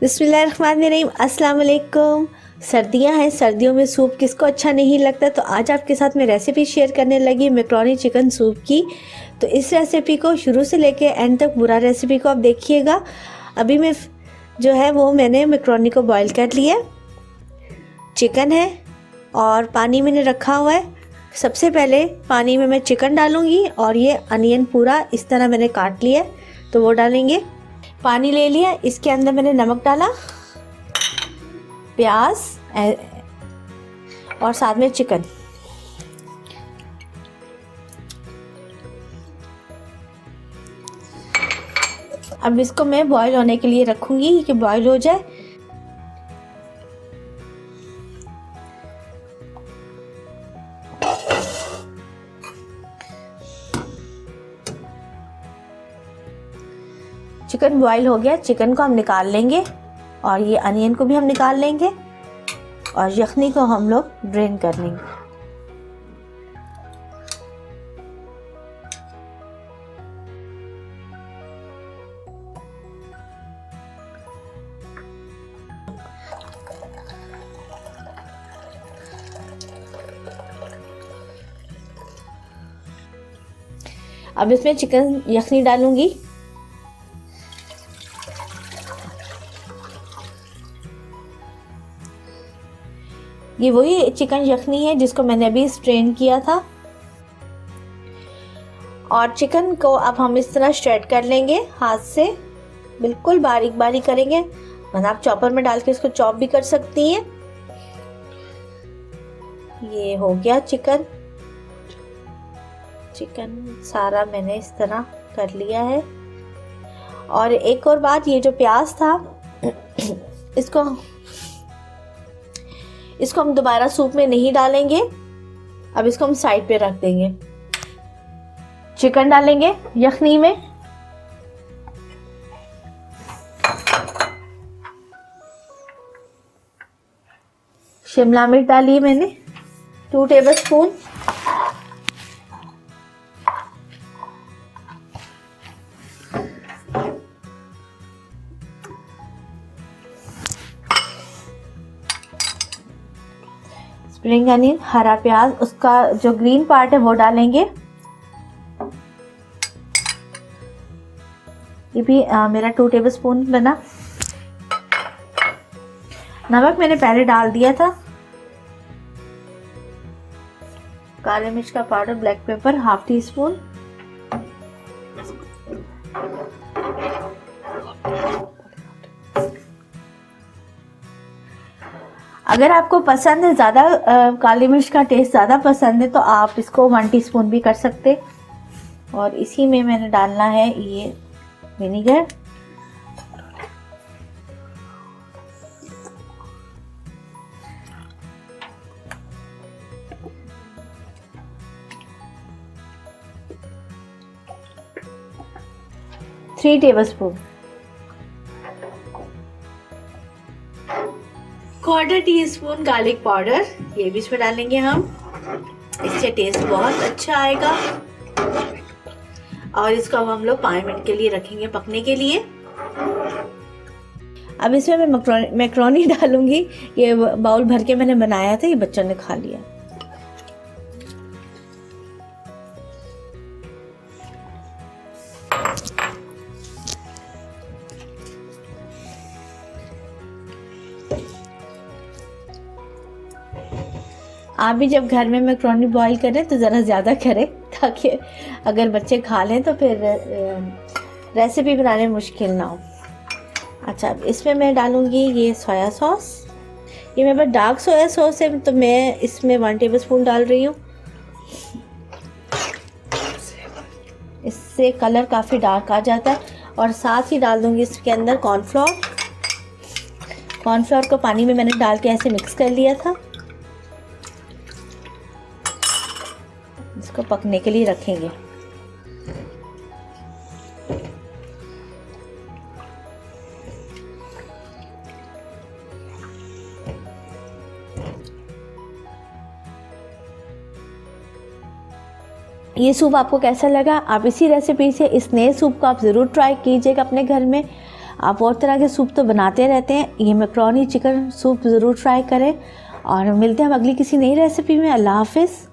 बिस्मिल्लाहिर्रहमानिर्रहीम। अस्सलाम वालेकुम। सर्दियां हैं, सर्दियों में सूप किसको अच्छा नहीं लगता। तो आज आपके साथ मैं रेसिपी शेयर करने लगी मैकरोनी चिकन सूप की। तो इस रेसिपी को शुरू से लेके एंड तक पूरा रेसिपी को आप देखिएगा। अभी मैं जो है वो मैंने मैकरोनी को बॉईल कर लिया, चिकन है और पानी मैंने रखा हुआ है। सबसे पहले पानी में मैं चिकन डालूंगी और ये अनियन पूरा इस तरह मैंने काट लिया तो वो डालेंगे। पानी ले लिया, इसके अंदर मैंने नमक डाला, प्याज और साथ में चिकन। अब इसको मैं बॉईल होने के लिए रखूंगी कि बॉईल हो जाए। चिकन बॉईल हो गया, चिकन को हम निकाल लेंगे और ये अनियन को भी हम निकाल लेंगे और यखनी को हम लोग ड्रेन कर लेंगे। अब इसमें चिकन यखनी डालूंगी। ये वही चिकन यखनी है जिसको मैंने अभी स्ट्रेन किया था। और चिकन को अब हम इस तरह श्रेड कर लेंगे हाथ से, बिल्कुल बारीक बारीक करेंगे। मतलब आप चॉपर में डाल के इसको चॉप भी कर सकती हैं। ये हो गया चिकन सारा मैंने इस तरह कर लिया है। और एक और बात, ये जो प्याज था इसको हम दोबारा सूप में नहीं डालेंगे। अब इसको हम साइड पे रख देंगे। चिकन डालेंगे यखनी में, शिमला मिर्च डाली है मैंने 2 टेबलस्पून। स्प्रिंग अनियन, हरा प्याज, उसका जो ग्रीन पार्ट है वो डालेंगे। ये भी मेरा 2 टेबलस्पून बना। नमक मैंने पहले डाल दिया था। काले मिर्च का पाउडर, ब्लैक पेपर 1/2 टीस्पून। अगर आपको पसंद है ज़्यादा काली मिर्च का टेस्ट ज़्यादा पसंद है तो आप इसको 1 टीस्पून भी कर सकते। और इसी में मैंने डालना है ये vinegar. Three tablespoon. 1/4 teaspoon garlic powder, ये भी इसमें डालेंगे हम। इससे टेस्ट बहुत अच्छा आएगा। और इसको अब हम लोग 5 मिनट के लिए रखेंगे पकने के लिए। अब इसमें मैं मैकरोनी डालूंगी। ये बाउल भर के मैंने बनाया था, ये बच्चों ने खा लिया। आप भी जब घर में मैकरोनी बॉईल करें तो ज़रा ज़्यादा करें, ताकि अगर बच्चे खा लें तो फिर रेसिपी बनाने में मुश्किल ना हो। अच्छा, अब इसमें मैं डालूँगी ये सोया सॉस। ये मेरे पास डार्क सोया सॉस है तो मैं इसमें 1 टेबलस्पून डाल रही हूँ। इससे कलर काफ़ी डार्क आ जाता है। और साथ ही डाल दूँगी इसके अंदर कॉर्नफ्लोर। कॉर्नफ्लोर को पानी में मैंने डाल के ऐसे मिक्स कर लिया था। इसको पकने के लिए रखेंगे। ये सूप आपको कैसा लगा? आप इसी रेसिपी से इस नए सूप को आप ज़रूर ट्राई कीजिएगा अपने घर में। आप और तरह के सूप तो बनाते रहते हैं, ये मैक्रोनी चिकन सूप ज़रूर ट्राई करें। और मिलते हैं हम अगली किसी नई रेसिपी में। अल्लाह हाफ़िज़।